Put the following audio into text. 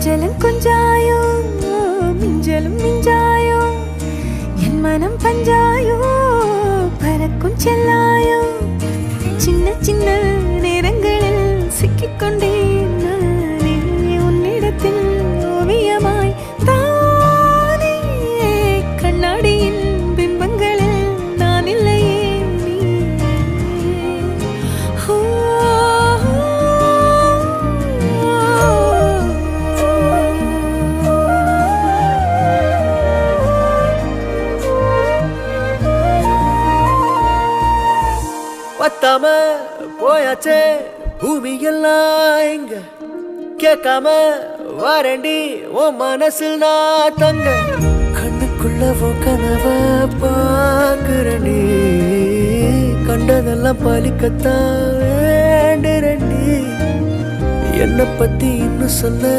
கொஞ்சலும் கொஞ்சாயோ மிஞ்சலும் மிஞ்சாயோ என் மனம் பஞ்சாயோ பறக்கும் செல்லாயோ சின்ன சின்ன நேரங்களில் சிக்கிக்கொண்டேன் நானே உன்னிடத்தில் ஓவியமாய் தானே கண்ணாடியின் பிம்பங்களில் நான் இல்லையே பத்தாம போயாச்சே பூமி எல்லாம் இங்க கேட்காம வாரண்டி உன் மனசில் நான் தங்க கண்ணுக்குள்ள கனவ பாக்குறண்டி கண்டதெல்லாம் பலிக்கத்தான் வேண்டுறண்டி என்னை பத்தி இன்னும் சொல்ல